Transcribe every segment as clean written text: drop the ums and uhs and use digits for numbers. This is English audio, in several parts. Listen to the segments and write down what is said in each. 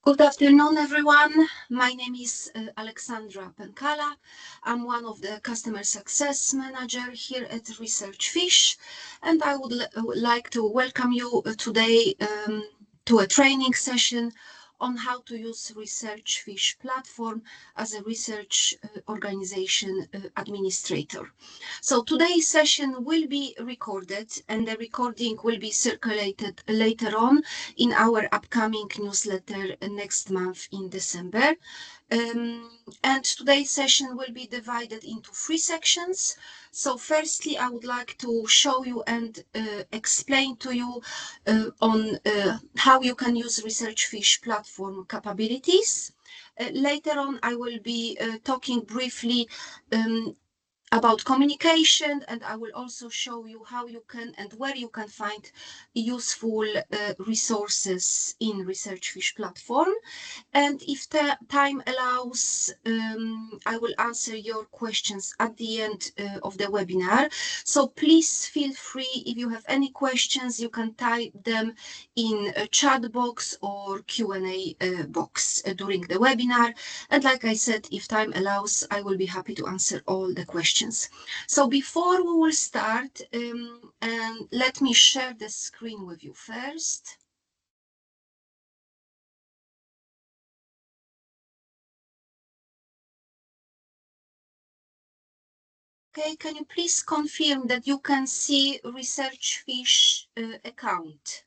Good afternoon, everyone. My name is Alexandra Penkala. I'm one of the customer success manager here at Researchfish, and I would like to welcome you today to a training session on how to use Researchfish platform as a research organization administrator. So today's session will be recorded, and the recording will be circulated later on in our upcoming newsletter next month in December. And today's session will be divided into 3 sections. So firstly, I would like to show you and explain to you on how you can use Researchfish platform capabilities. Later on, I will be talking briefly about communication, and I will also show you how you can and where you can find useful resources in Researchfish platform. And if time allows, I will answer your questions at the end of the webinar. So please feel free, if you have any questions, you can type them in a chat box or Q&A box during the webinar. And like I said, if time allows, I will be happy to answer all the questions. So before we will start, and let me share the screen with you first. Okay, can you please confirm that you can see Researchfish account?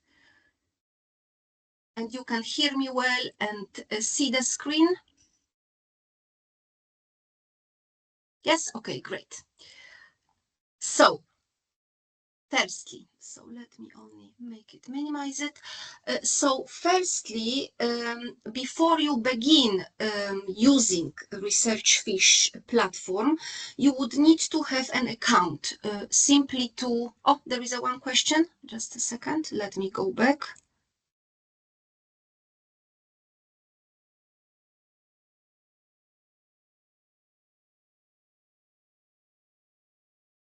And you can hear me well and see the screen? Yes, okay, great. So, firstly, so let me only make it, minimize it. So firstly, before you begin using Researchfish platform, you would need to have an account simply to, oh, there is one question, just a second, let me go back.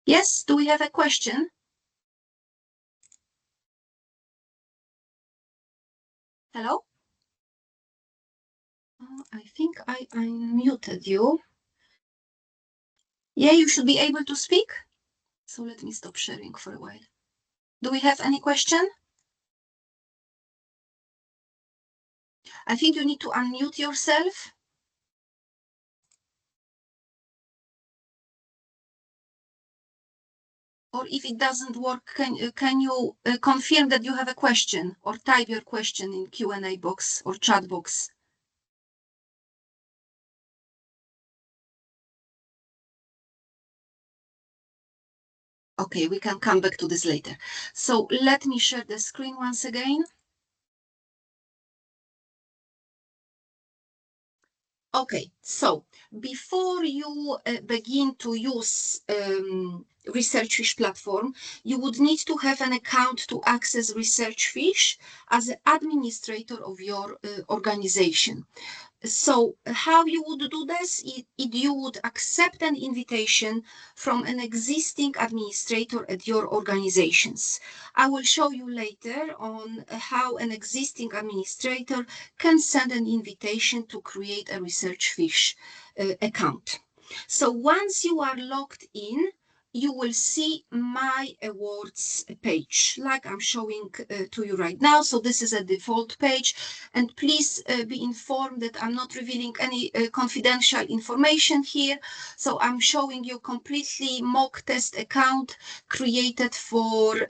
Yes, do we have a question? Hello? I think I unmuted you. Yeah, you should be able to speak. So let me stop sharing for a while. Do we have any question? I think you need to unmute yourself. Or if it doesn't work, can you confirm that you have a question or type your question in Q&A box or chat box? Okay, we can come back to this later. So let me share the screen once again. Okay, so before you begin to use Researchfish platform, you would need to have an account to access Researchfish as an administrator of your organization. So how you would do this? You would accept an invitation from an existing administrator at your organizations. I will show you later on how an existing administrator can send an invitation to create a Researchfish account. So once you are logged in, you will see my awards page like I'm showing to you right now. So this is a default page, and please be informed that I'm not revealing any confidential information here. So I'm showing you completely mock test account created for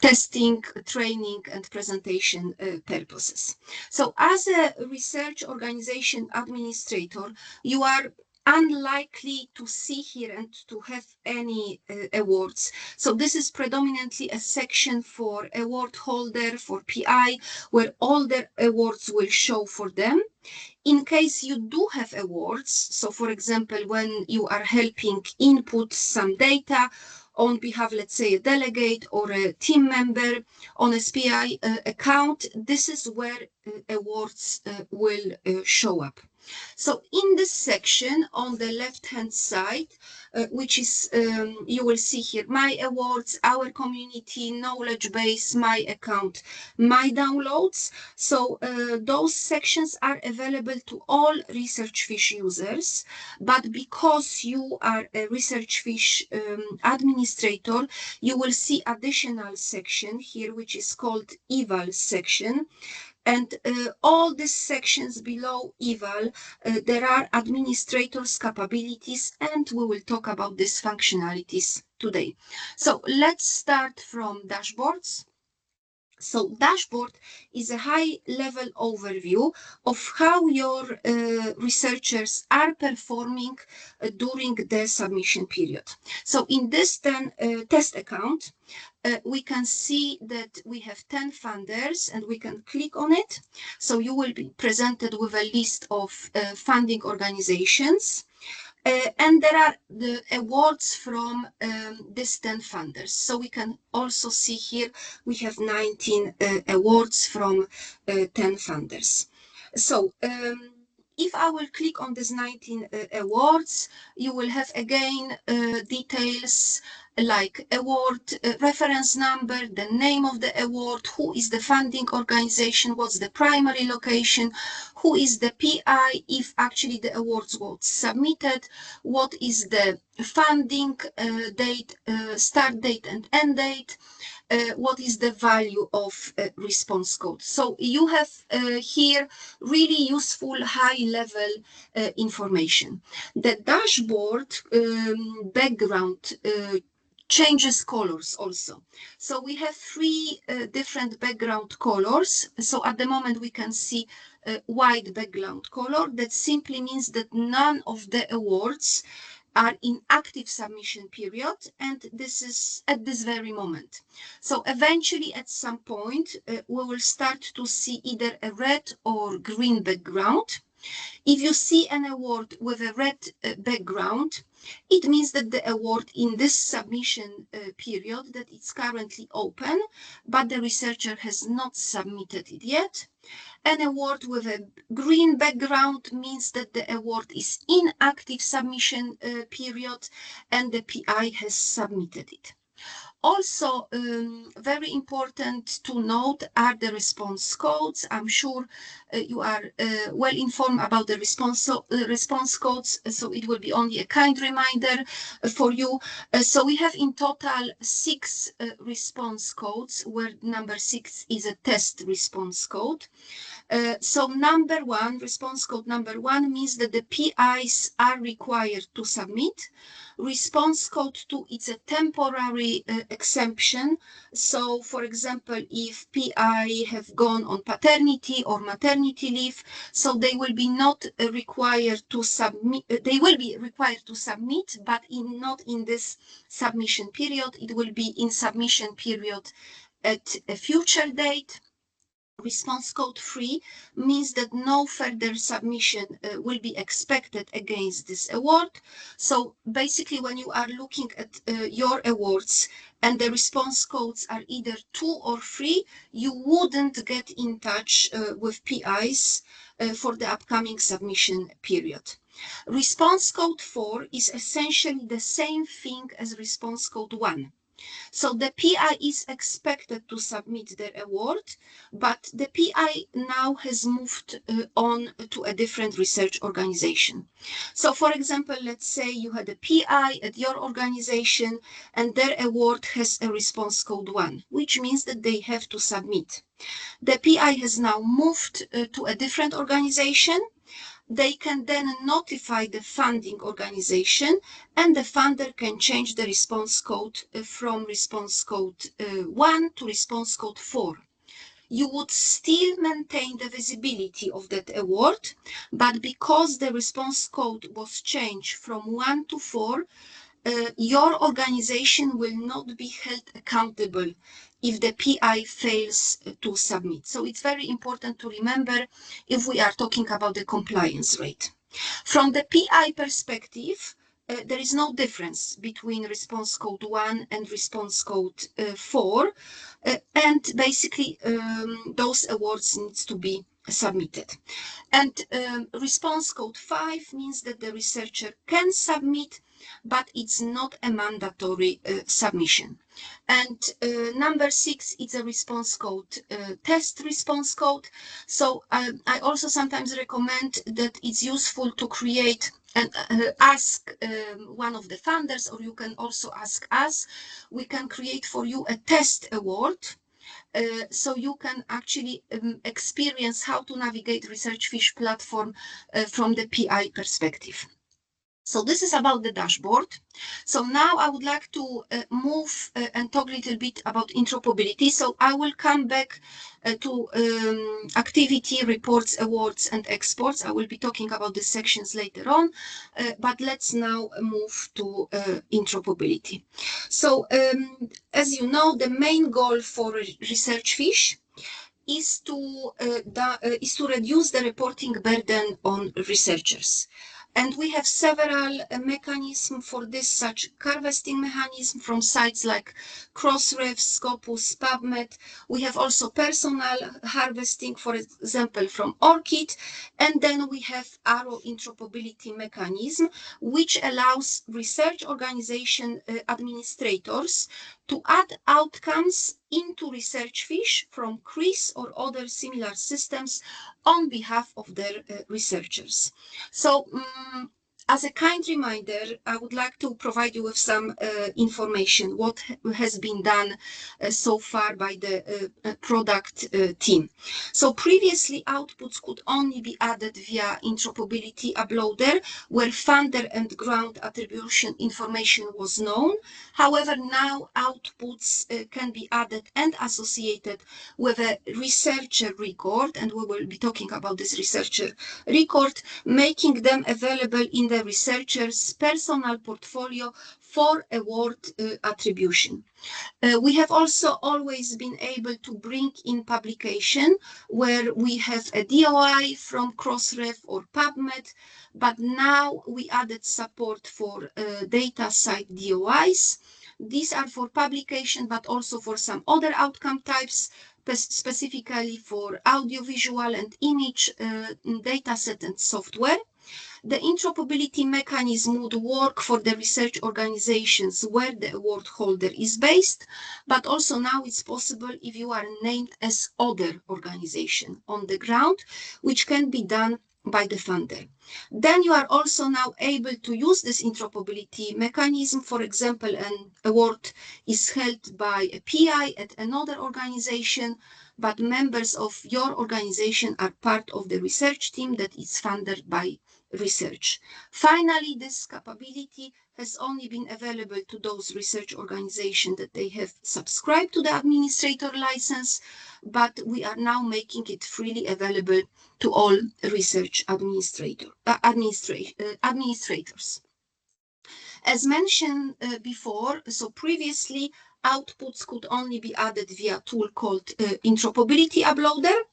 testing, training, and presentation purposes. So as a research organization administrator, you are unlikely to see here and to have any awards. So this is predominantly a section for award holder, for PI, where all the awards will show for them. In case you do have awards, so for example, when you are helping input some data on behalf, let's say, a delegate or a team member on a SPI account, this is where awards will show up. So in this section on the left-hand side, which is, you will see here, my awards, our community, knowledge base, my account, my downloads. So those sections are available to all Researchfish users, but because you are a Researchfish administrator, you will see additional section here, which is called eval section. And all these sections below eval, there are administrators' capabilities, and we will talk about these functionalities today. So let's start from dashboards. So dashboard is a high-level overview of how your researchers are performing during the submission period. So in this test account, we can see that we have 10 funders and we can click on it. So you will be presented with a list of funding organizations. And there are the awards from these 10 funders. So we can also see here, we have 19 awards from 10 funders. So if I will click on these 19 awards, you will have again details like award reference number, the name of the award, who is the funding organization, what's the primary location, who is the PI if actually the awards was submitted, what is the funding date, start date and end date, what is the value of response code. So you have here really useful high-level information. The dashboard background changes colors also. So we have three different background colors. So at the moment we can see white background color. That simply means that none of the awards are in active submission period, and this is at this very moment. So eventually at some point we will start to see either a red or green background. If you see an award with a red background, it means that the award in this submission period, that it's currently open, but the researcher has not submitted it yet. An award with a green background means that the award is in active submission period and the PI has submitted it. Also, very important to note are the response codes. I'm sure you are well informed about the response codes, so it will be only a kind reminder for you. So we have in total 6 response codes, where number 6 is a test response code. So number 1, response code number 1 means that the PIs are required to submit. Response code 2, it's a temporary exemption. So for example, if PI have gone on paternity or maternity leave, so they will be not required to submit, they will be required to submit, but not in this submission period. It will be in submission period at a future date. Response code 3 means that no further submission will be expected against this award. So basically, when you are looking at your awards and the response codes are either 2 or 3, you wouldn't get in touch with PIs for the upcoming submission period. Response code 4 is essentially the same thing as response code 1. So the PI is expected to submit their award, but the PI now has moved on to a different research organization. So for example, let's say you had a PI at your organization and their award has a response code 1, which means that they have to submit. The PI has now moved to a different organization. They can then notify the funding organization, and the funder can change the response code from response code 1 to response code 4. You would still maintain the visibility of that award, but because the response code was changed from 1 to 4, your organization will not be held accountable if the PI fails to submit. So it's very important to remember if we are talking about the compliance rate. From the PI perspective, there is no difference between response code 1 and response code 4. And basically, those awards needs to be submitted. And response code 5 means that the researcher can submit, but it's not a mandatory submission. And number 6 is a response code, test response code. So I also sometimes recommend that it's useful to create and ask one of the funders, or you can also ask us. We can create for you a test award. So you can actually experience how to navigate Researchfish platform from the PI perspective. So this is about the dashboard. So now I would like to move and talk a little bit about interoperability. So I will come back to activity reports, awards, and exports. I will be talking about the sections later on, but let's now move to interoperability. So as you know, the main goal for Researchfish is to reduce the reporting burden on researchers. And we have several mechanisms for this, such harvesting mechanism from sites like Crossref, Scopus, PubMed. We have also personal harvesting, for example, from ORCID. And then we have Arrow interoperability mechanism, which allows research organization administrators to add outcomes into Researchfish from CRIS or other similar systems on behalf of their researchers. So as a kind reminder, I would like to provide you with some information, what has been done so far by the product team. So previously, outputs could only be added via interoperability uploader, where funder and ground attribution information was known. However, now outputs can be added and associated with a researcher record, and we will be talking about this researcher record, making them available in the researcher's personal portfolio for award attribution. We have also always been able to bring in publication where we have a DOI from Crossref or PubMed, but now we added support for data site DOIs. These are for publication, but also for some other outcome types, specifically for audiovisual and image dataset and software. The interoperability mechanism would work for the research organizations where the award holder is based, but also now it's possible if you are named as other organization on the ground, which can be done by the funder. Then you are also now able to use this interoperability mechanism. For example, an award is held by a PI at another organization, but members of your organization are part of the research team that is funded by research. Finally, this capability has only been available to those research organizations that they have subscribed to the administrator license, but we are now making it freely available to all research administrators. As mentioned before, so previously outputs could only be added via a tool called interoperability uploader,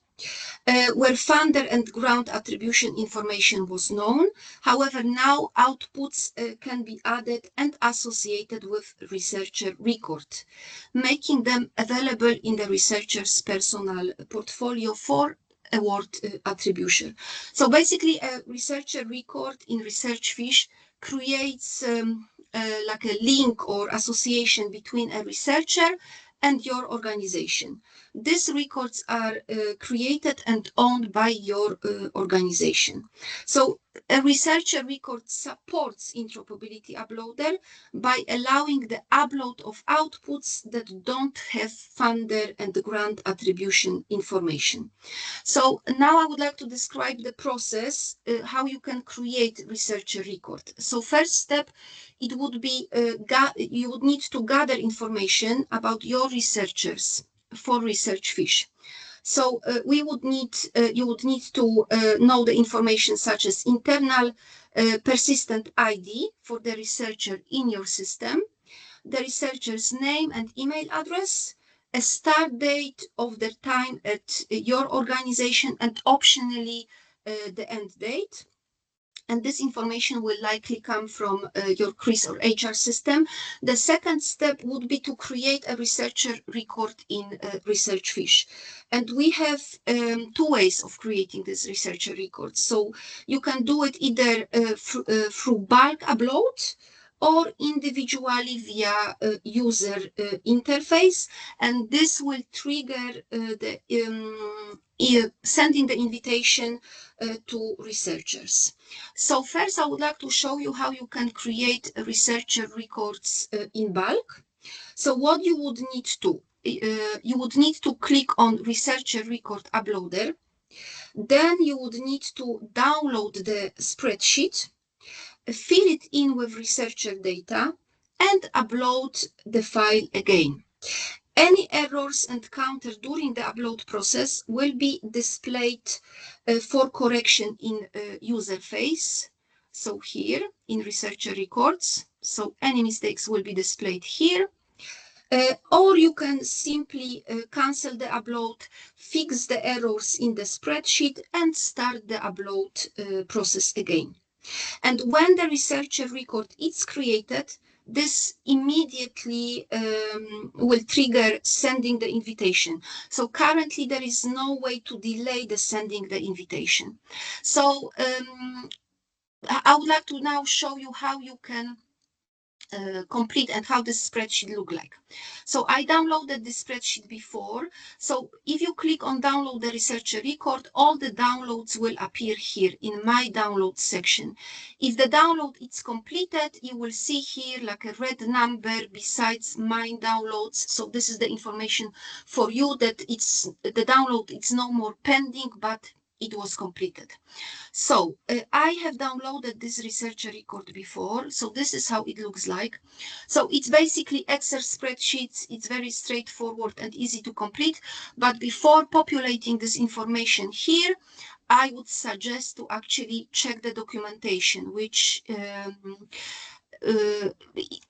where funder and ground attribution information was known. However, now outputs can be added and associated with researcher record, making them available in the researcher's personal portfolio for award attribution. So basically, a researcher record in Researchfish creates like a link or association between a researcher and your organization. These records are created and owned by your organization. So a researcher record supports interoperability uploader by allowing the upload of outputs that don't have funder and grant attribution information. So now I would like to describe the process, how you can create researcher record. So first step, it would be you would need to gather information about your researchers for Researchfish. So you would need to know the information such as internal persistent ID for the researcher in your system, the researcher's name and email address, a start date of their time at your organization, and optionally the end date. and this information will likely come from your CRIS or HR system. The second step would be to create a researcher record in Researchfish. And we have two ways of creating this researcher record. So you can do it either through bulk upload or individually via user interface, and this will trigger the sending the invitation to researchers. So first I would like to show you how you can create researcher records in bulk. So what you would need to click on researcher record uploader. Then you would need to download the spreadsheet, fill it in with researcher data, and upload the file again. Any errors encountered during the upload process will be displayed for correction in user phase. So here in researcher records, so any mistakes will be displayed here. Or you can simply cancel the upload, fix the errors in the spreadsheet, and start the upload process again. And when the researcher record is created, this immediately will trigger sending the invitation. So currently there is no way to delay the sending the invitation. So I would like to now show you how you can complete and how this spreadsheet look like. So I downloaded this spreadsheet before. So if you click on download the researcher record, all the downloads will appear here in my download section. If the download is completed, you will see here like a red number besides my downloads. So this is the information for you that the download is no more pending, but it was completed. So I have downloaded this researcher record before. So this is how it looks like. So it's basically Excel spreadsheets. It's very straightforward and easy to complete. But before populating this information here, I would suggest to actually check the documentation, which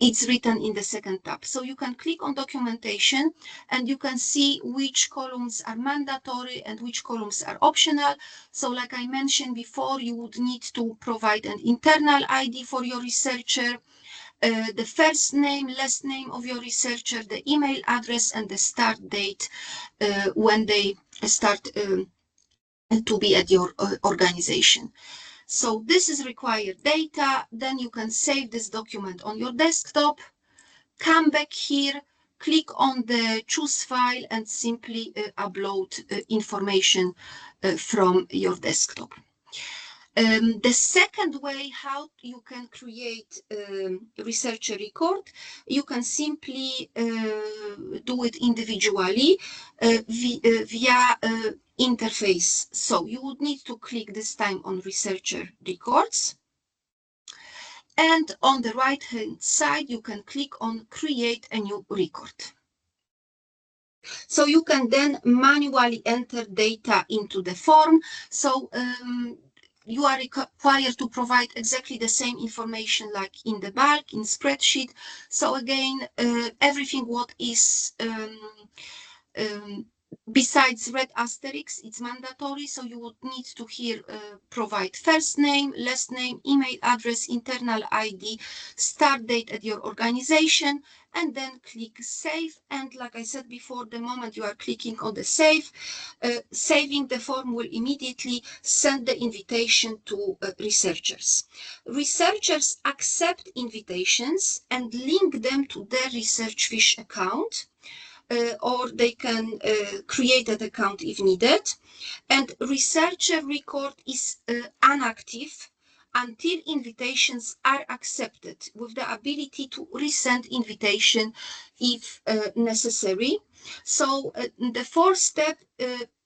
it's written in the second tab. So you can click on documentation and you can see which columns are mandatory and which columns are optional. So like I mentioned before, you would need to provide an internal ID for your researcher, the first name, last name of your researcher, the email address, and the start date when they start to be at your organization. So this is required data. Then you can save this document on your desktop, come back here, click on the choose file, and simply upload information from your desktop. The second way how you can create researcher record, you can simply do it individually via interface. So you would need to click this time on researcher records. And on the right hand side, you can click on create a new record. So you can then manually enter data into the form. So you are required to provide exactly the same information like in the bulk, in spreadsheet. So again, everything what is besides red asterisk, it's mandatory. So you would need to here provide first name, last name, email address, internal ID, start date at your organization, and then click save. And like I said before, the moment you are clicking on the save, saving the form will immediately send the invitation to researchers. Researchers accept invitations and link them to their Researchfish account. Or they can create an account if needed. And researcher record is inactive until invitations are accepted, with the ability to resend invitation if necessary. So the fourth step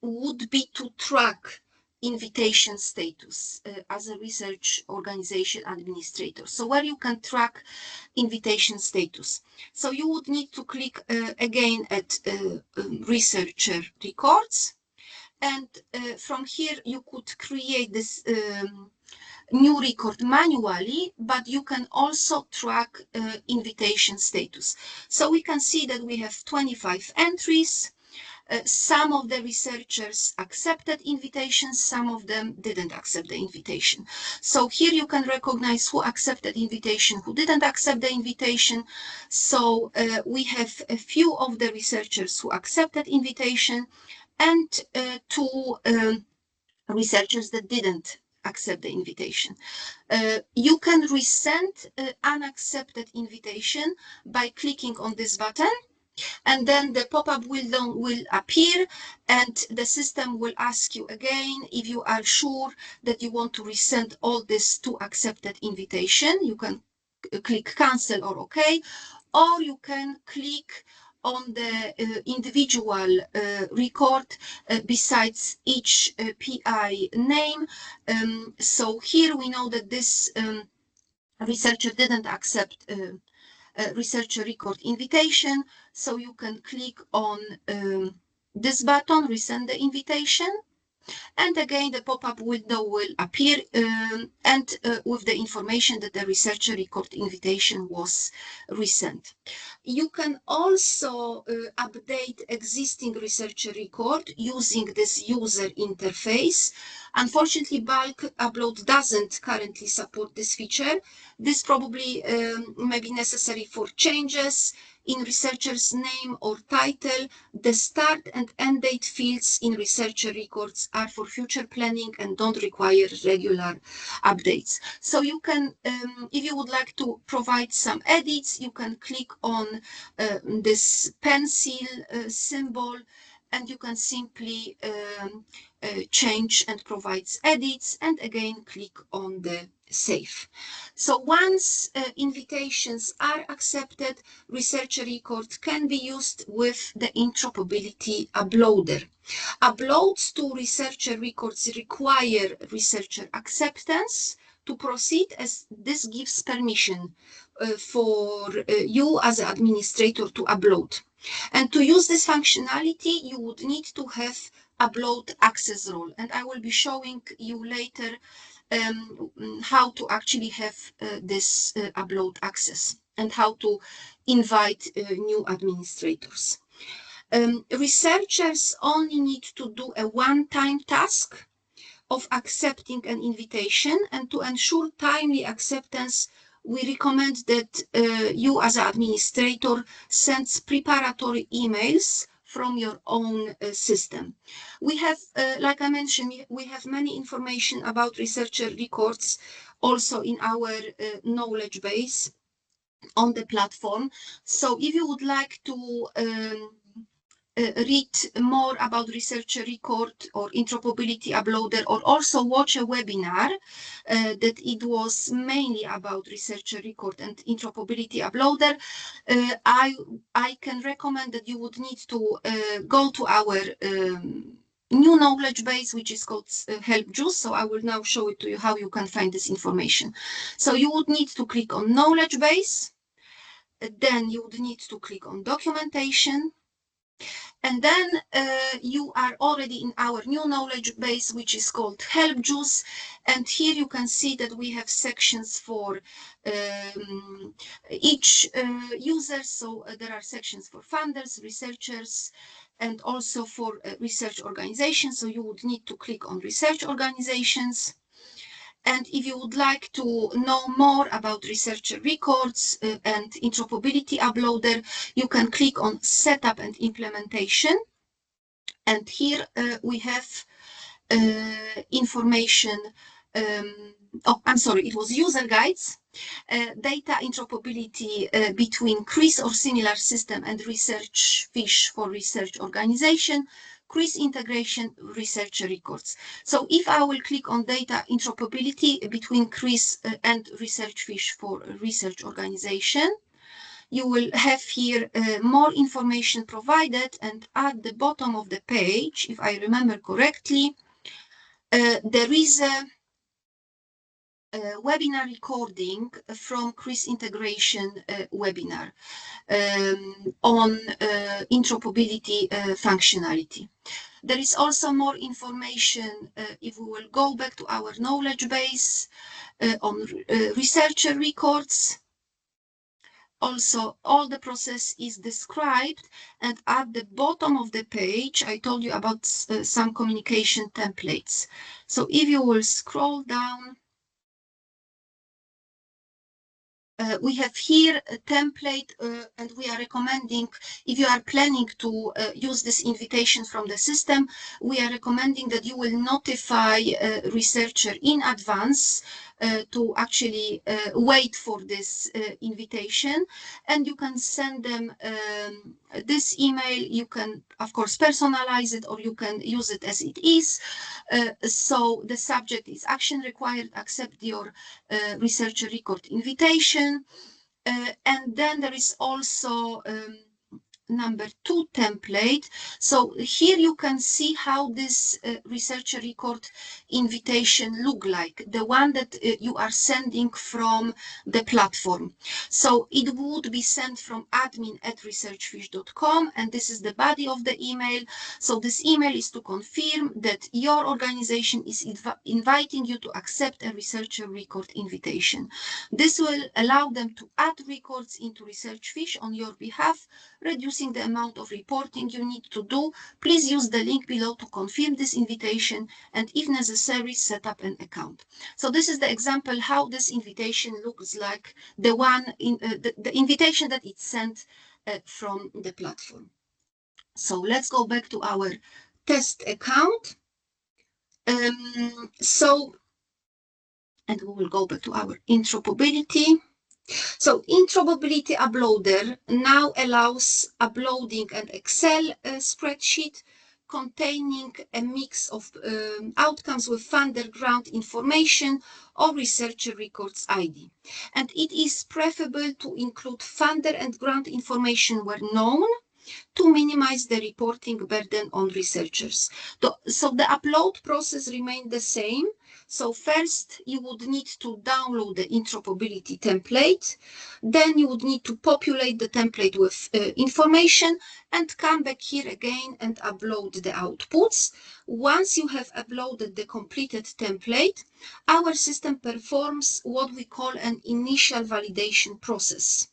would be to track invitation status as a research organization administrator. So where you can track invitation status. So you would need to click again at researcher records. And from here, you could create this new record manually, but you can also track invitation status. So we can see that we have 25 entries. Some of the researchers accepted invitations, some of them didn't accept the invitation. So here you can recognize who accepted invitation, who didn't accept the invitation. So we have a few of the researchers who accepted invitation and two researchers that didn't accept the invitation. You can resend unaccepted invitation by clicking on this button, and then the pop-up window will appear and the system will ask you again if you are sure that you want to resend all this to accepted invitation. You can click cancel or OK, or you can click on the individual record besides each PI name. So here we know that this researcher didn't accept researcher record invitation, so you can click on this button, resend the invitation, and again the pop-up window will appear and with the information that the researcher record invitation was resent. You can also update existing researcher record using this user interface. Unfortunately, bulk upload doesn't currently support this feature. This probably may be necessary for changes in researcher's name or title. The start and end date fields in researcher records are for future planning and don't require regular updates. So you can, if you would like to provide some edits, you can click on this pencil symbol, and you can simply change and provide edits, and again click on the save. So once invitations are accepted, researcher records can be used with the interoperability uploader. Uploads to researcher records require researcher acceptance to proceed, as this gives permission for you as an administrator to upload. And to use this functionality, you would need to have upload access role. And I will be showing you later how to actually have this upload access and how to invite new administrators. Researchers only need to do a one-time task of accepting an invitation, and to ensure timely acceptance, we recommend that you as an administrator sends preparatory emails from your own system. We have, like I mentioned, we have many information about researcher records also in our knowledge base on the platform. So if you would like to read more about researcher record or interoperability uploader, or also watch a webinar that it was mainly about researcher record and interoperability uploader, I can recommend that you would need to go to our new knowledge base, which is called Help Juice. So I will now show it to you how you can find this information. So you would need to click on knowledge base, then you would need to click on documentation, and then you are already in our new knowledge base, which is called Help Juice. And here you can see that we have sections for each user. So there are sections for funders, researchers, and also for research organizations. So you would need to click on research organizations. And if you would like to know more about researcher records and interoperability uploader, you can click on Setup and Implementation. And here we have information. I'm sorry, it was user guides, data interoperability between CRIS or similar system and Researchfish for research organization, CRIS integration, researcher records. So if I will click on data interoperability between CRIS and Researchfish for research organization, you will have here more information provided, and at the bottom of the page, if I remember correctly, there is a webinar recording from CRIS integration webinar on interoperability functionality. There is also more information if we will go back to our knowledge base on researcher records, also all the process is described, and at the bottom of the page I told you about some communication templates. So if you will scroll down, we have here a template, and we are recommending, if you are planning to use this invitation from the system, we are recommending that you will notify a researcher in advance to actually wait for this invitation, and you can send them this email. You can, of course, personalize it, or you can use it as it is. So the subject is action required, accept your researcher record invitation. And then there is also number 2 template. So here you can see how this researcher record invitation look like, the one that you are sending from the platform. So it would be sent from admin@researchfish.com, and this is the body of the email. So this email is to confirm that your organization is inviting you to accept a researcher record invitation. This will allow them to add records into Researchfish on your behalf, reducing the amount of reporting you need to do. Please use the link below to confirm this invitation, and if necessary, set up an account. So this is the example how this invitation looks like, the one in the invitation that it's sent from the platform. So let's go back to our test account. And we will go back to our interoperability. So interoperability uploader now allows uploading an Excel spreadsheet containing a mix of outcomes with funder grant information or researcher records ID. And it is preferable to include funder and grant information where known, to minimize the reporting burden on researchers. So the upload process remained the same. So first you would need to download the interoperability template. Then you would need to populate the template with information and come back here again and upload the outputs. Once you have uploaded the completed template, our system performs what we call an initial validation process.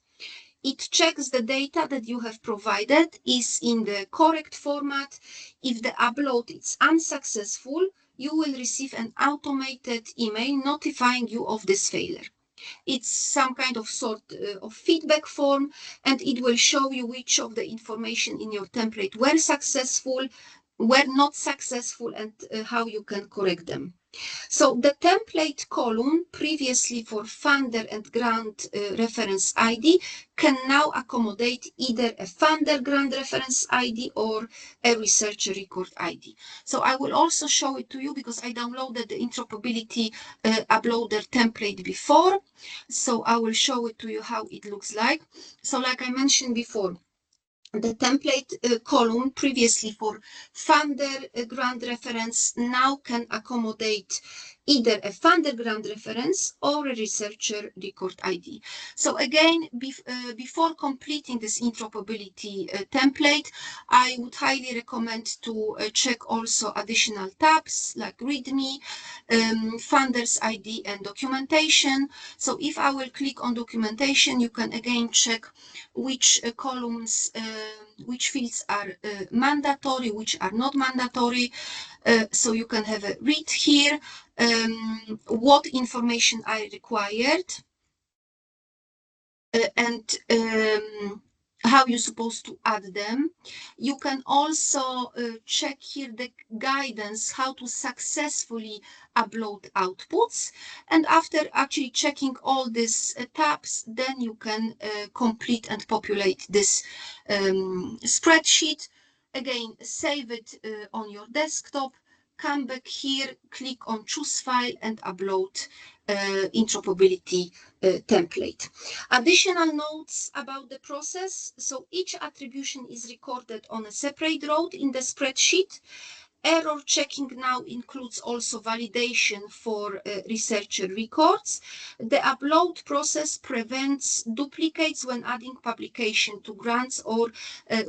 It checks the data that you have provided is in the correct format. If the upload is unsuccessful, you will receive an automated email notifying you of this failure. It's some kind of sort of feedback form, and it will show you which of the information in your template were successful, were not successful, and how you can correct them. So the template column, previously for funder and grant reference ID, can now accommodate either a funder grant reference ID or a researcher record ID. So I will also show it to you because I downloaded the interoperability uploader template before. So I will show it to you how it looks like. So like I mentioned before, the template column previously for funder grant reference now can accommodate either a funder grant reference or a researcher record ID. So again, before completing this interoperability template, I would highly recommend to check also additional tabs like README, funders ID, and documentation. So if I will click on documentation, you can again check which columns, which fields are mandatory, which are not mandatory. So you can have a read here, what information I required, and how you're supposed to add them. You can also check here the guidance how to successfully upload outputs, and after actually checking all these tabs, then you can complete and populate this spreadsheet. Again, save it on your desktop, come back here, click on choose file, and upload interoperability template. Additional notes about the process. So each attribution is recorded on a separate row in the spreadsheet, Error checking now includes also validation for researcher records. The upload process prevents duplicates when adding publication to grants or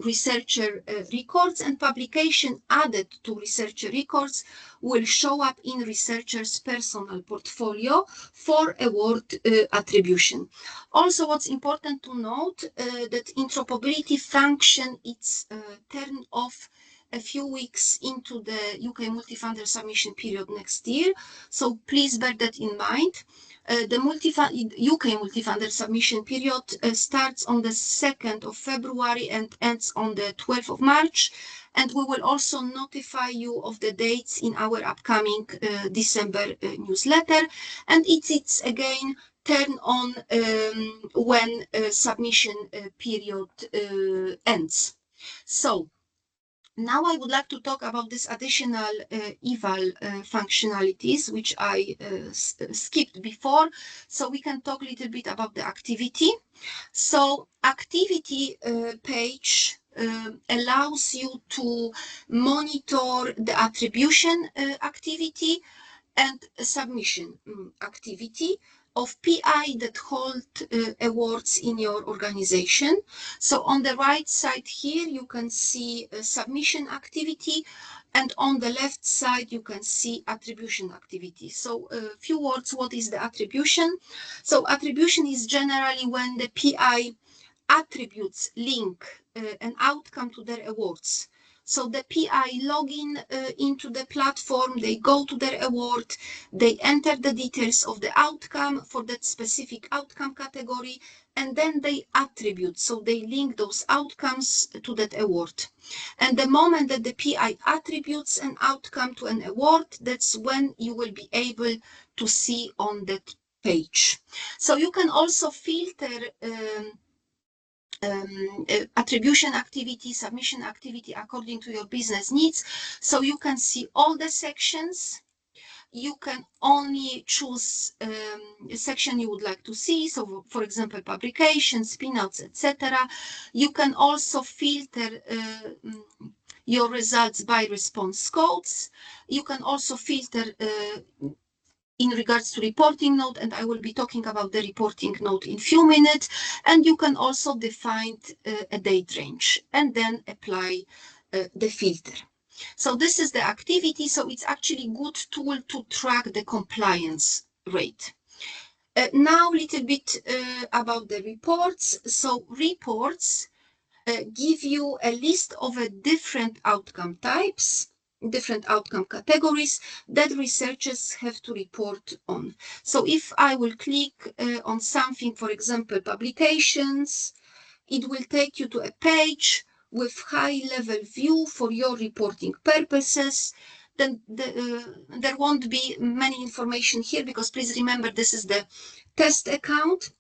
researcher records, and publication added to researcher records will show up in researcher's personal portfolio for award attribution. Also, what's important to note that interoperability function is turned off a few weeks into the UK multi-funder submission period next year. So please bear that in mind. The UK multi-funder submission period starts on the 2nd of February and ends on the 12th of March. And we will also notify you of the dates in our upcoming December newsletter. And it's again turn on when submission period ends. So now I would like to talk about this additional eval functionalities, which I skipped before. So we can talk a little bit about the activity. So activity page allows you to monitor the attribution activity and submission activity of PI that hold awards in your organization. So on the right side here, you can see submission activity, and on the left side, you can see attribution activity. So a few words, what is the attribution? So attribution is generally when the PI attributes link an outcome to their awards. So the PI login into the platform, they go to their award, they enter the details of the outcome for that specific outcome category, and then they attribute. So they link those outcomes to that award. And the moment that the PI attributes an outcome to an award, that's when you will be able to see on that page. So you can also filter attribution activity, submission activity according to your business needs. So you can see all the sections. You can only choose a section you would like to see. So for example, publications, spinouts, etc. You can also filter your results by response codes. You can also filter in regards to reporting node, and I will be talking about the reporting node in few minutes. And you can also define a date range and then apply the filter. So this is the activity. So it's actually a good tool to track the compliance rate. Now a little bit about the reports. So reports give you a list of different outcome types, different outcome categories that researchers have to report on. So if I will click on something, for example, publications, it will take you to a page with high-level view for your reporting purposes. Then there won't be many information here because please remember this is the test account.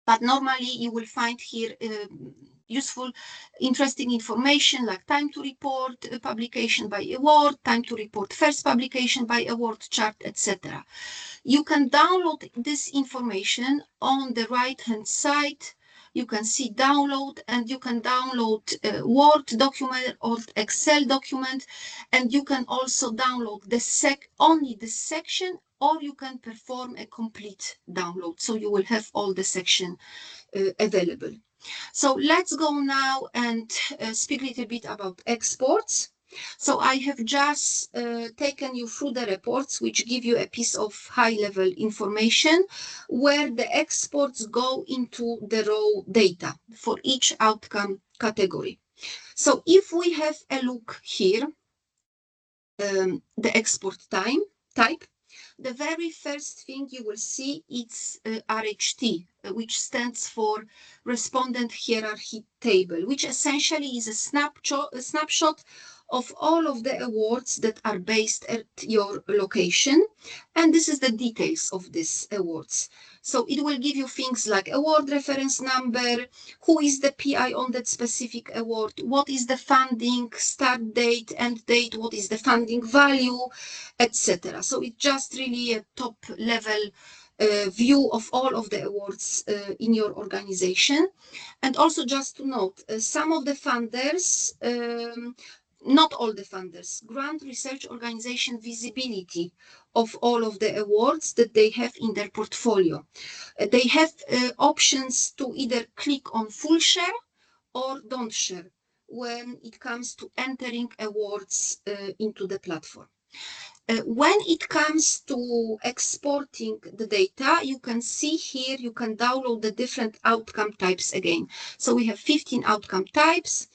But normally you will find here useful, interesting information like time to report, publication by award, time to report first publication by award chart, etc. You can download this information on the right-hand side. You can see download, and you can download a Word document or Excel document, and you can also download only the section, or you can perform a complete download. So you will have all the section available. So let's go now and speak a little bit about exports. So I have just taken you through the reports, which give you a piece of high-level information where the exports go into the raw data for each outcome category. So if we have a look here, the export type, the very first thing you will see is RHT, which stands for Respondent Hierarchy Table, which essentially is a snapshot of all of the awards that are based at your location. And this is the details of these awards. So it will give you things like award reference number, who is the PI on that specific award, what is the funding, start date, end date, what is the funding value, etc. So it's just really a top level view of all of the awards in your organization. And also just to note, some of the funders not all the funders, grant research organization visibility of all of the awards that they have in their portfolio. They have options to either click on full share or don't share when it comes to entering awards into the platform. When it comes to exporting the data, you can see here, you can download the different outcome types again. So we have 15 outcome types.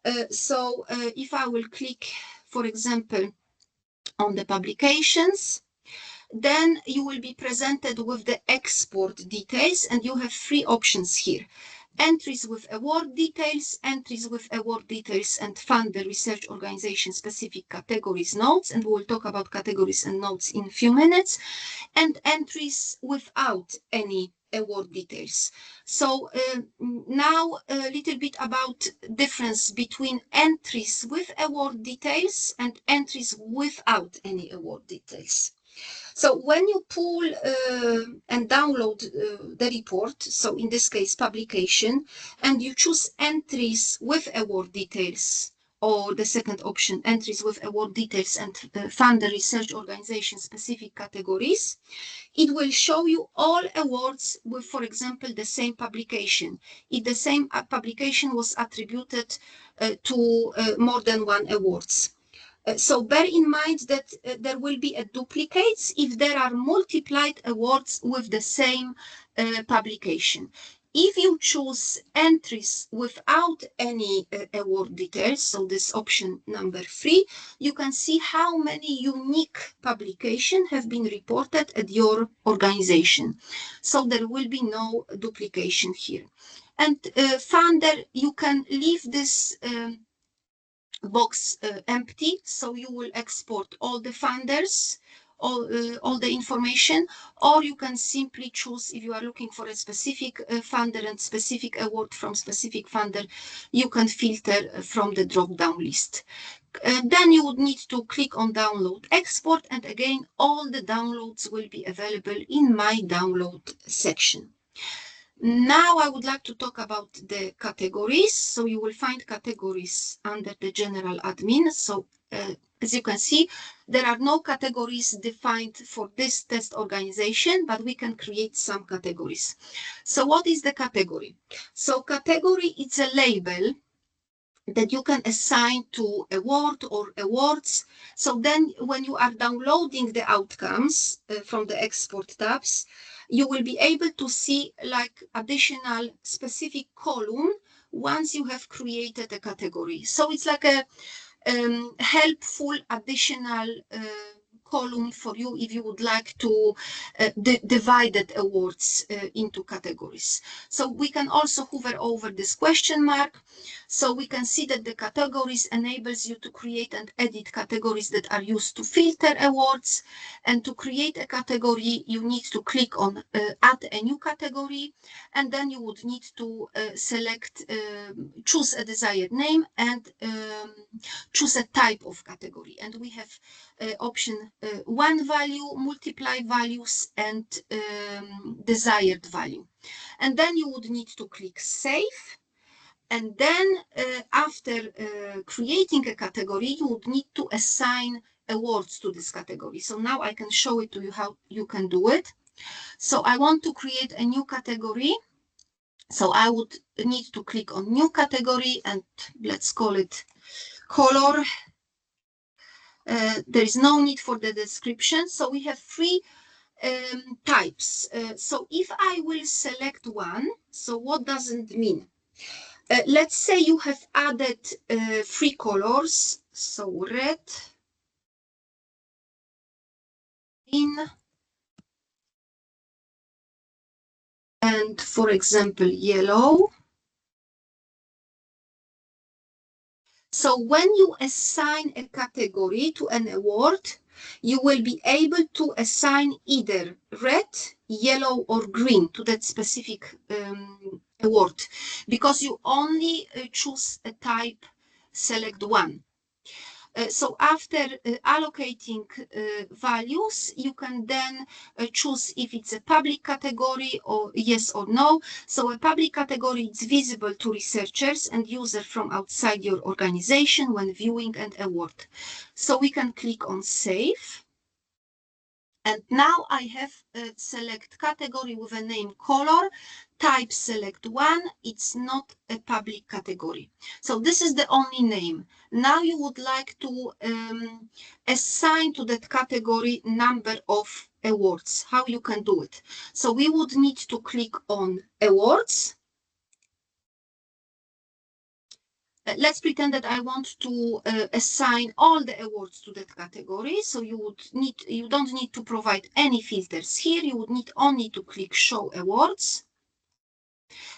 If I will click, for example, on the publications, then you will be presented with the export details, and you have three options here. Entries with award details, entries with award details and funder research organization specific categories notes, and we'll talk about categories and notes in a few minutes, and entries without any award details. So now a little bit about difference between entries with award details and entries without any award details. So when you pull and download the report, so in this case publication, and you choose entries with award details, or the second option, entries with award details and funder research organization specific categories, it will show you all awards with, for example, the same publication. If the same publication was attributed to more than one awards. So bear in mind that there will be a duplicates if there are multiplied awards with the same publication. If you choose entries without any award details, so this option number 3, you can see how many unique publications have been reported at your organization. So there will be no duplication here. And funder, you can leave this box empty, so you will export all the funders, all the information, or you can simply choose, if you are looking for a specific funder and specific award from specific funder, you can filter from the drop-down list. Then you would need to click on download export, and again all the downloads will be available in my download section. Now I would like to talk about the categories. So you will find categories under the general admin. So as you can see, there are no categories defined for this test organization, but we can create some categories. So what is the category? So category is a label that you can assign to award or awards. So then when you are downloading the outcomes from the export tabs, you will be able to see like additional specific column once you have created a category. So it's like a helpful additional column for you if you would like to divide the awards into categories. So we can also hover over this question mark. So we can see that the categories enables you to create and edit categories that are used to filter awards. And to create a category, you need to click on add a new category, and then you would need to select, choose a desired name and choose a type of category. And we have option one value, multiply values, and desired value. And then you would need to click save. And then after creating a category, you would need to assign awards to this category. So now I can show it to you how you can do it. So I want to create a new category. So I would need to click on new category, and let's call it color. There is no need for the description. So we have three types. So if I will select one, so what does it mean? Let's say you have added 3 colors, so red, green, and for example, yellow. So when you assign a category to an award, you will be able to assign either red, yellow, or green to that specific award, because you only choose a type, select one. So after allocating values, you can then choose if it's a public category or yes or no. So a public category is visible to researchers and users from outside your organization when viewing an award. So we can click on Save. And now I have select category with a name color, type select one, it's not a public category. So this is the only name. Now you would like to assign to that category number of awards, how you can do it. So we would need to click on awards. Let's pretend that I want to assign all the awards to that category. So you don't need to provide any filters here. You would need only to click show awards.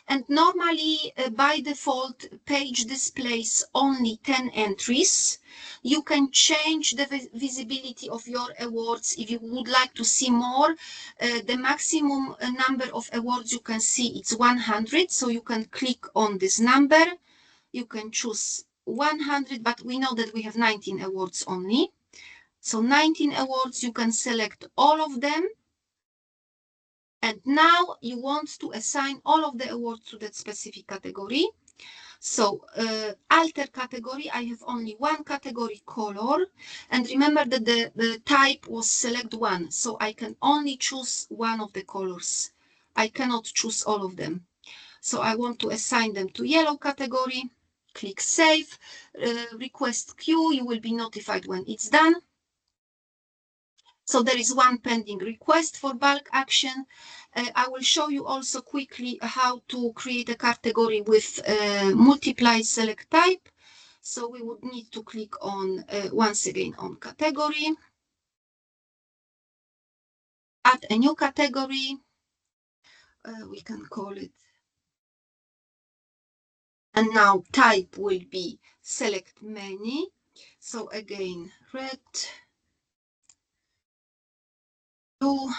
And normally by default page displays only 10 entries. You can change the visibility of your awards if you would like to see more. The maximum number of awards you can see is 100. So you can click on this number. You can choose 100, but we know that we have 19 awards only. So 19 awards, you can select all of them. And now you want to assign all of the awards to that specific category. So alter category, I have only one category, color. And remember that the type was select one. So I can only choose one of the colors. I cannot choose all of them. So I want to assign them to yellow category. Click Save, request queue, you will be notified when it's done. So there is one pending request for bulk action. I will show you also quickly how to create a category with multiply select type. So we would need to click on, once again, on category, add a new category. We can call it. And now type will be select many. So again, red, blue,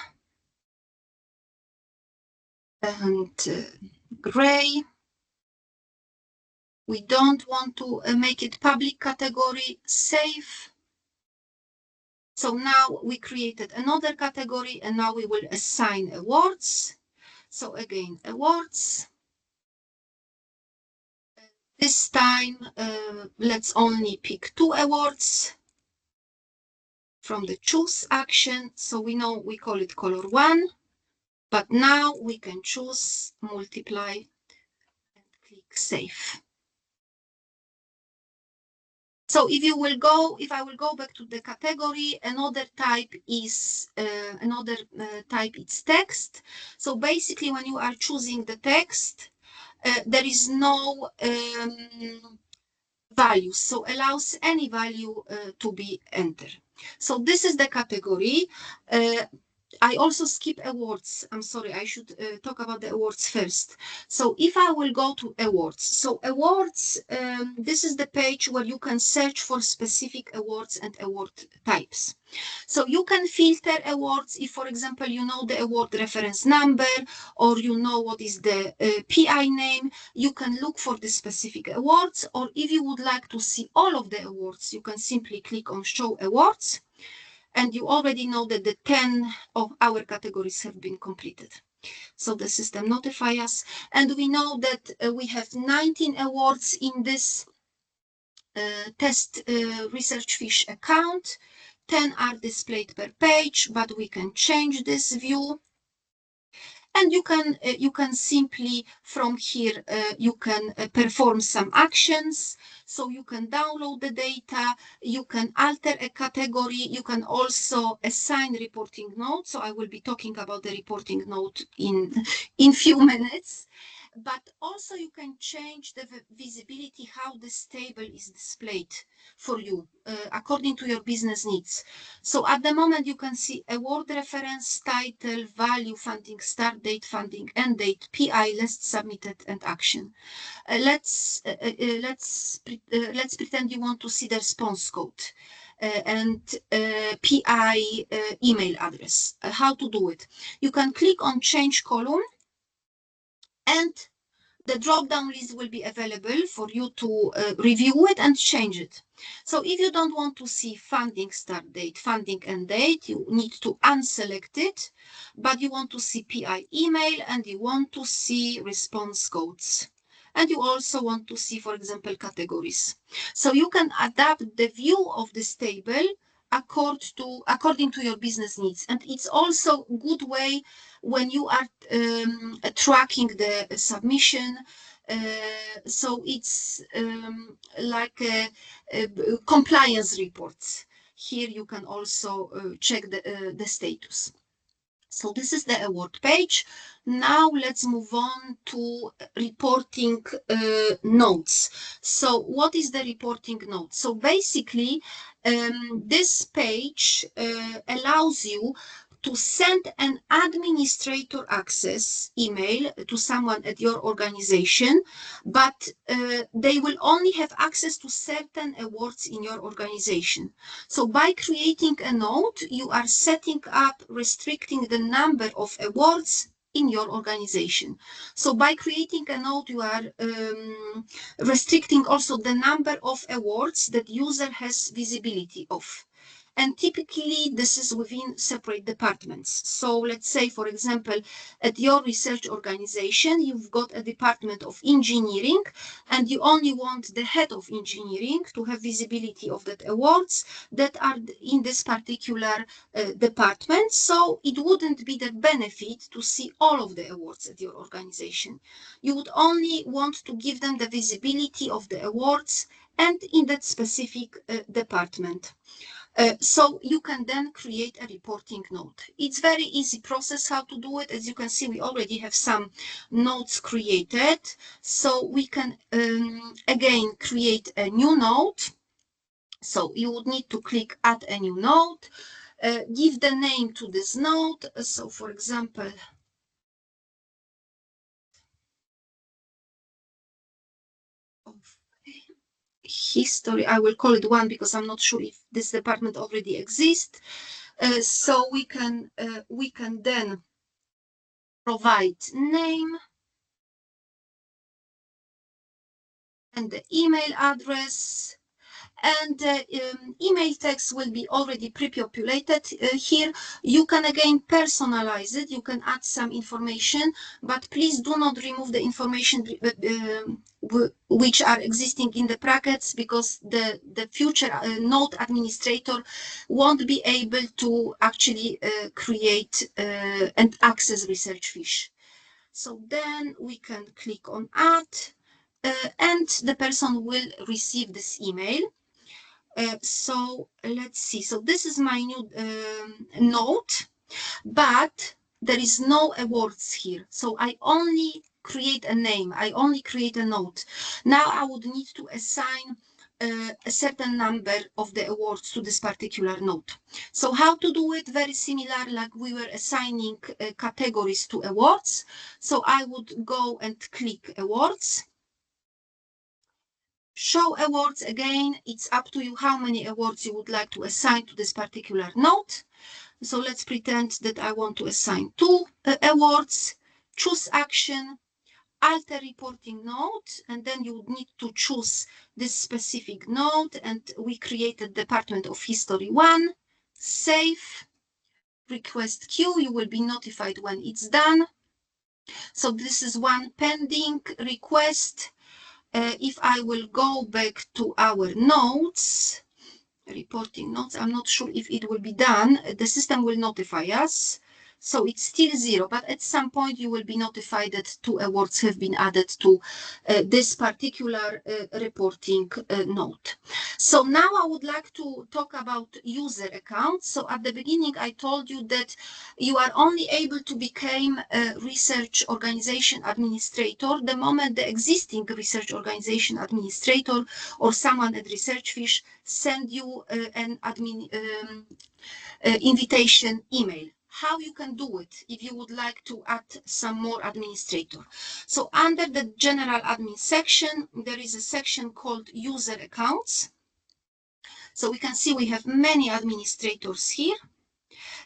and gray. We don't want to make it public category, save. So now we created another category and now we will assign awards. So again, awards. This time, let's only pick 2 awards from the choose action. So we know we call it color 1, but now we can choose multiply and click save. So if I will go back to the category, another type is text. So basically, when you are choosing the text, there is no values, so allows any value to be entered. So this is the category. I also skip awards. I'm sorry, I should talk about the awards first. So if I will go to awards, so awards, this is the page where you can search for specific awards and award types. So you can filter awards if, for example, you know the award reference number or you know what is the PI name. You can look for the specific awards, or if you would like to see all of the awards, you can simply click on show awards. And you already know that the 10 of our categories have been completed. So the system notifies us. And we know that we have 19 awards in this test Researchfish account. 10 are displayed per page, but we can change this view. And you can simply from here, you can perform some actions. So you can download the data, you can alter a category, you can also assign reporting notes. So I will be talking about the reporting note in few minutes. But also you can change the visibility, how this table is displayed for you according to your business needs. So at the moment you can see award reference, title, value, funding start date, funding end date, PI, list submitted, and action. Let's pretend you want to see the response code and PI email address. How to do it? You can click on change column, and the drop-down list will be available for you to review it and change it. So if you don't want to see funding start date, funding end date, you need to unselect it, but you want to see PI email and you want to see response codes. And you also want to see, for example, categories. So you can adapt the view of this table according to your business needs. And it's also a good way when you are tracking the submission. So it's like compliance reports. Here you can also check the status. So this is the award page. Now let's move on to reporting notes. So what is the reporting note? So basically, this page allows you to send an administrator access email to someone at your organization, but they will only have access to certain awards in your organization. So by creating a note, you are setting up, restricting the number of awards in your organization. So by creating a note, you are restricting also the number of awards that user has visibility of. And typically this is within separate departments. So let's say, for example, at your research organization, you've got a department of engineering and you only want the head of engineering to have visibility of that awards that are in this particular department. So it wouldn't be the benefit to see all of the awards at your organization. You would only want to give them the visibility of the awards and in that specific department. So you can then create a reporting note. It's very easy process how to do it. As you can see, we already have some notes created. So we can again create a new note. So you would need to click add a new note, give the name to this note. So for example, history, I will call it one because I'm not sure if this department already exists. So we can then provide name and the email address, and email text will be already pre-populated here. You can again personalize it. You can add some information, but please do not remove the information which are existing in the brackets, because the future note administrator won't be able to actually create and access Researchfish. So then we can click on add, and the person will receive this email. So let's see. So this is my new note, but there is no awards here. So I only create a name. I only create a note. Now I would need to assign a certain number of the awards to this particular note. So how to do it? Very similar, like we were assigning categories to awards. So I would go and click awards. Show awards again, it's up to you how many awards you would like to assign to this particular note. So let's pretend that I want to assign 2 awards. Choose action, alter reporting note, and then you would need to choose this specific note. And we created Department of History 1. Save, request queue, you will be notified when it's done. So this is one pending request. If I will go back to our notes, reporting notes, I'm not sure if it will be done. The system will notify us. So it's still 0, but at some point you will be notified that 2 awards have been added to this particular reporting note. So now I would like to talk about user accounts. So at the beginning, I told you that you are only able to become a research organization administrator the moment the existing research organization administrator or someone at Researchfish send you an admin invitation email. How you can do it if you would like to add some more administrator. So under the general admin section, there is a section called user accounts. So we can see we have many administrators here,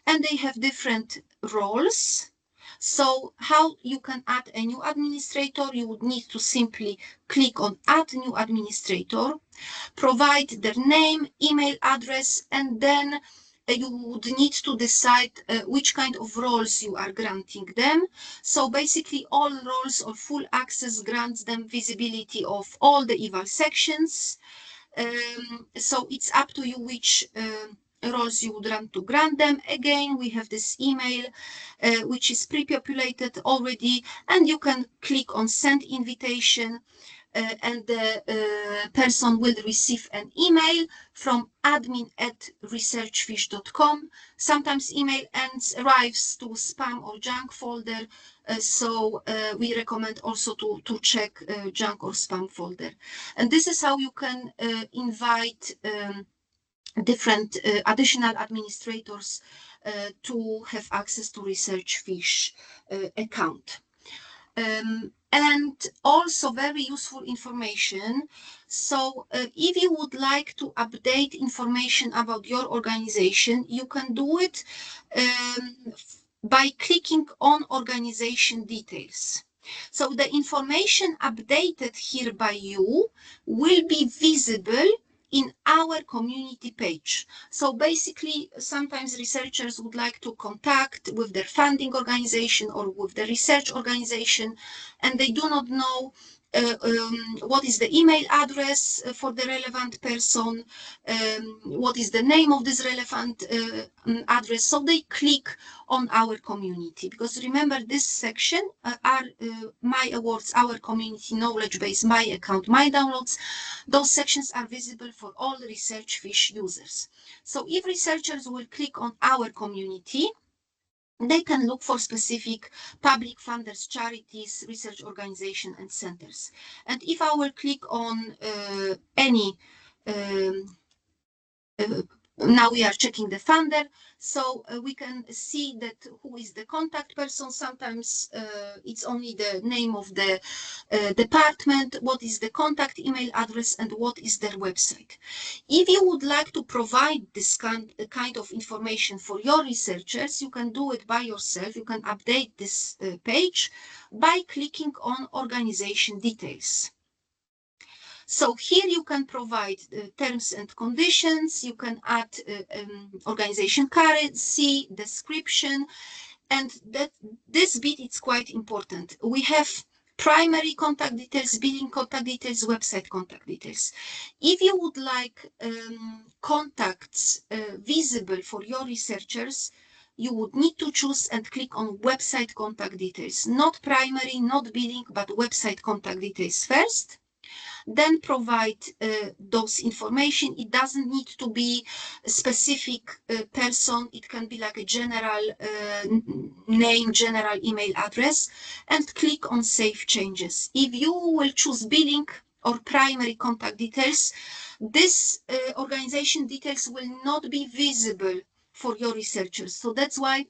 and they have different roles. So how you can add a new administrator? You would need to simply click on Add New Administrator, provide their name, email address, and then you would need to decide which kind of roles you are granting them. So basically all roles or full access grants them visibility of all the eval sections. So it's up to you which roles you would want to grant them. Again, we have this email which is pre-populated already, and you can click on send invitation, and the person will receive an email from admin@researchfish.com. Sometimes email arrives to spam or junk folder, so we recommend also to check junk or spam folder. And this is how you can invite different additional administrators to have access to Researchfish account. And also very useful information. So if you would like to update information about your organization, you can do it by clicking on organization details. So the information updated here by you will be visible in our community page. So basically, sometimes researchers would like to contact with their funding organization or with the research organization, and they do not know what is the email address for the relevant person, what is the name of this relevant address. So they click on our community, because remember, this section are my awards, our community, knowledge base, my account, my downloads. Those sections are visible for all Researchfish users. So if researchers will click on our community, they can look for specific public funders, charities, research organizations, and centers. And if I will click on any, now we are checking the funder, so we can see that who is the contact person. Sometimes it's only the name of the department, what is the contact email address, and what is their website. If you would like to provide this kind of information for your researchers, you can do it by yourself. You can update this page by clicking on organization details. So here you can provide terms and conditions, you can add organization currency, description, and this bit is quite important. We have primary contact details, billing contact details, website contact details. If you would like contacts visible for your researchers, you would need to choose and click on website contact details, not primary, not billing, but website contact details first. Then provide those information. It doesn't need to be a specific person. It can be like a general name, general email address, and click on Save Changes. If you will choose billing or primary contact details, this organization details will not be visible for your researchers. So that's why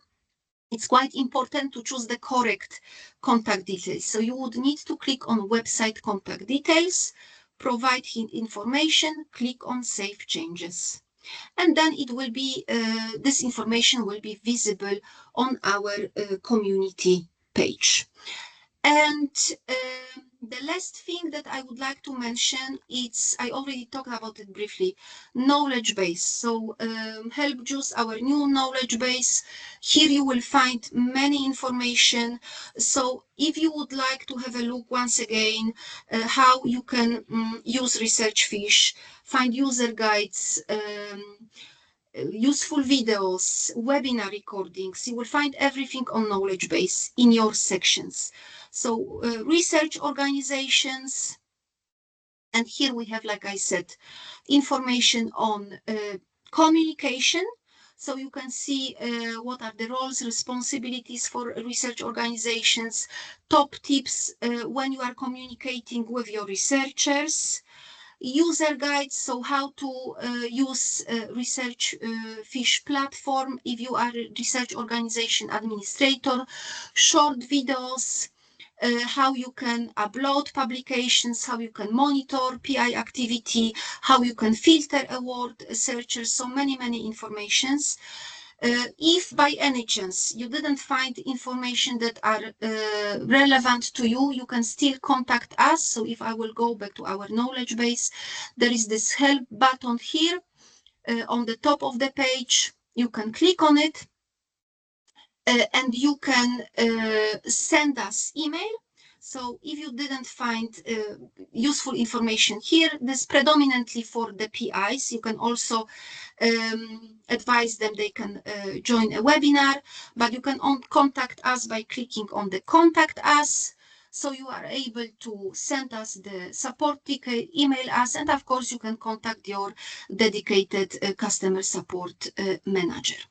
it's quite important to choose the correct contact details. So you would need to click on website contact details, provide information, click on Save Changes. And then it will be, this information will be visible on our community page. And the last thing that I would like to mention, I already talked about it briefly, knowledge base. So Help Juice, our new knowledge base. Here you will find many information. So if you would like to have a look once again, how you can use Researchfish, find user guides, useful videos, webinar recordings. You will find everything on knowledge base in your sections. So research organizations, and here we have, like I said, information on communication. So you can see what are the roles, responsibilities for research organizations, top tips when you are communicating with your researchers, user guides, so how to use Researchfish platform if you are a research organization administrator, short videos, how you can upload publications, how you can monitor PI activity, how you can filter award searchers, so many informations. If by any chance you didn't find information that are relevant to you, you can still contact us. So if I will go back to our knowledge base, there is this help button here on the top of the page. You can click on it and you can send us email. So if you didn't find useful information here, this is predominantly for the PIs. You can also advise them they can join a webinar, but you can contact us by clicking on the contact us. So you are able to send us the support ticket, email us, and of course you can contact your dedicated customer support manager.